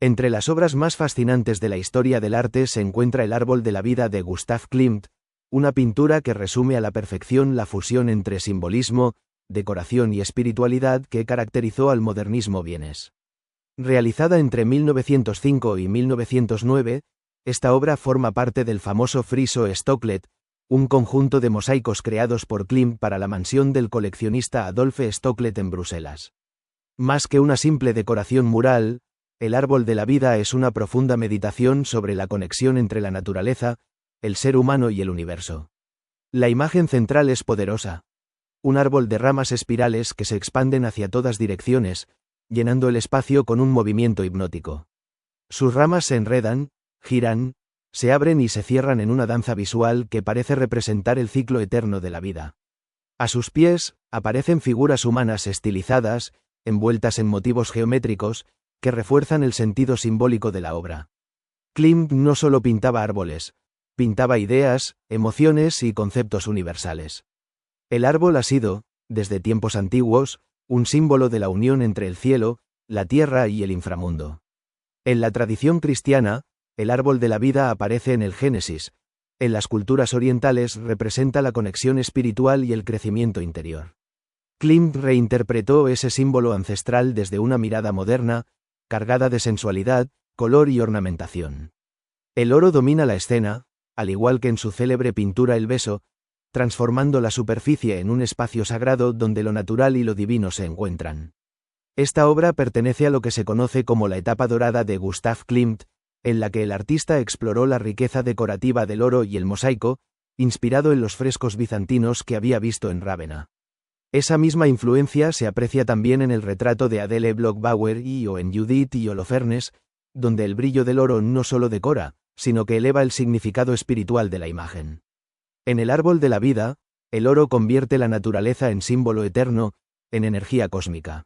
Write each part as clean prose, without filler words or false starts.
Entre las obras más fascinantes de la historia del arte se encuentra El árbol de la vida de Gustav Klimt, una pintura que resume a la perfección la fusión entre simbolismo, decoración y espiritualidad que caracterizó al modernismo vienés. Realizada entre 1905 y 1909, esta obra forma parte del famoso friso Stocklet, un conjunto de mosaicos creados por Klimt para la mansión del coleccionista Adolphe Stocklet en Bruselas. Más que una simple decoración mural, El árbol de la vida es una profunda meditación sobre la conexión entre la naturaleza, el ser humano y el universo. La imagen central es poderosa. Un árbol de ramas espirales que se expanden hacia todas direcciones, llenando el espacio con un movimiento hipnótico. Sus ramas se enredan, giran, se abren y se cierran en una danza visual que parece representar el ciclo eterno de la vida. A sus pies, aparecen figuras humanas estilizadas, envueltas en motivos geométricos, que refuerzan el sentido simbólico de la obra. Klimt no solo pintaba árboles, pintaba ideas, emociones y conceptos universales. El árbol ha sido, desde tiempos antiguos, un símbolo de la unión entre el cielo, la tierra y el inframundo. En la tradición cristiana, el árbol de la vida aparece en el Génesis. En las culturas orientales representa la conexión espiritual y el crecimiento interior. Klimt reinterpretó ese símbolo ancestral desde una mirada moderna, cargada de sensualidad, color y ornamentación. El oro domina la escena, al igual que en su célebre pintura El beso, transformando la superficie en un espacio sagrado donde lo natural y lo divino se encuentran. Esta obra pertenece a lo que se conoce como la etapa dorada de Gustav Klimt, en la que el artista exploró la riqueza decorativa del oro y el mosaico, inspirado en los frescos bizantinos que había visto en Rávena. Esa misma influencia se aprecia también en el retrato de Adele Bloch-Bauer o en Judith y Holofernes, donde el brillo del oro no solo decora, sino que eleva el significado espiritual de la imagen. En el árbol de la vida, el oro convierte la naturaleza en símbolo eterno, en energía cósmica.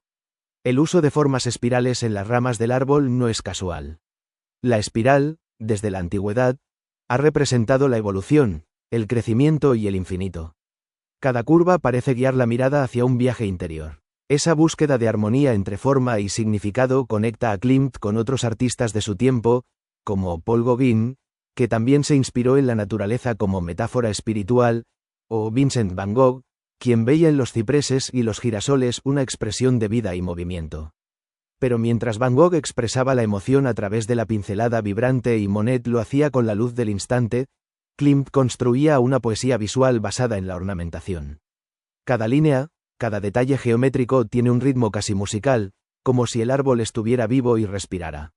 El uso de formas espirales en las ramas del árbol no es casual. La espiral, desde la antigüedad, ha representado la evolución, el crecimiento y el infinito. Cada curva parece guiar la mirada hacia un viaje interior. Esa búsqueda de armonía entre forma y significado conecta a Klimt con otros artistas de su tiempo, como Paul Gauguin, que también se inspiró en la naturaleza como metáfora espiritual, o Vincent van Gogh, quien veía en los cipreses y los girasoles una expresión de vida y movimiento. Pero mientras Van Gogh expresaba la emoción a través de la pincelada vibrante y Monet lo hacía con la luz del instante, Klimt construía una poesía visual basada en la ornamentación. Cada línea, cada detalle geométrico tiene un ritmo casi musical, como si el árbol estuviera vivo y respirara.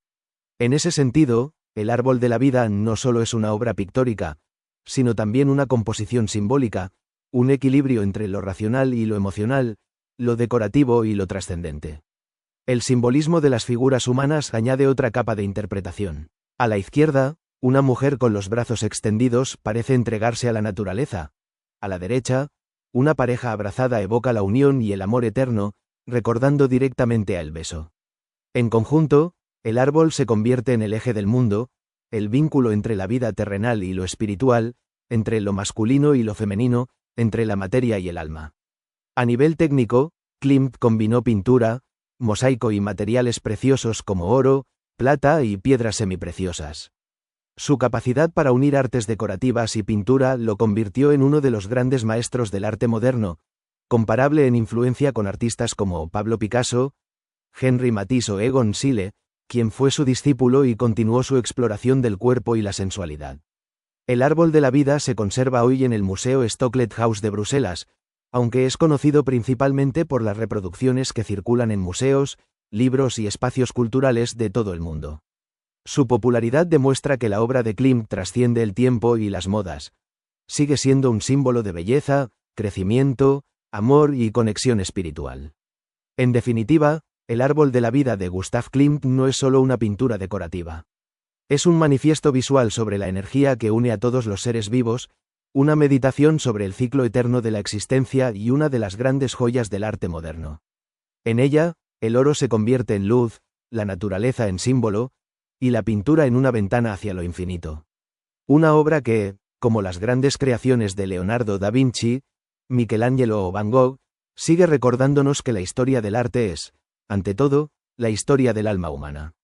En ese sentido, El árbol de la vida no solo es una obra pictórica, sino también una composición simbólica, un equilibrio entre lo racional y lo emocional, lo decorativo y lo trascendente. El simbolismo de las figuras humanas añade otra capa de interpretación. A la izquierda, una mujer con los brazos extendidos parece entregarse a la naturaleza. A la derecha, una pareja abrazada evoca la unión y el amor eterno, recordando directamente a El beso. En conjunto, el árbol se convierte en el eje del mundo, el vínculo entre la vida terrenal y lo espiritual, entre lo masculino y lo femenino, entre la materia y el alma. A nivel técnico, Klimt combinó pintura, mosaico y materiales preciosos como oro, plata y piedras semipreciosas. Su capacidad para unir artes decorativas y pintura lo convirtió en uno de los grandes maestros del arte moderno, comparable en influencia con artistas como Pablo Picasso, Henri Matisse o Egon Schiele, quien fue su discípulo y continuó su exploración del cuerpo y la sensualidad. El árbol de la vida se conserva hoy en el Museo Stocklet House de Bruselas, aunque es conocido principalmente por las reproducciones que circulan en museos, libros y espacios culturales de todo el mundo. Su popularidad demuestra que la obra de Klimt trasciende el tiempo y las modas. Sigue siendo un símbolo de belleza, crecimiento, amor y conexión espiritual. En definitiva, El árbol de la vida de Gustav Klimt no es solo una pintura decorativa. Es un manifiesto visual sobre la energía que une a todos los seres vivos, una meditación sobre el ciclo eterno de la existencia y una de las grandes joyas del arte moderno. En ella, el oro se convierte en luz, la naturaleza en símbolo, y la pintura en una ventana hacia lo infinito. Una obra que, como las grandes creaciones de Leonardo da Vinci, Michelangelo o Van Gogh, sigue recordándonos que la historia del arte es, ante todo, la historia del alma humana.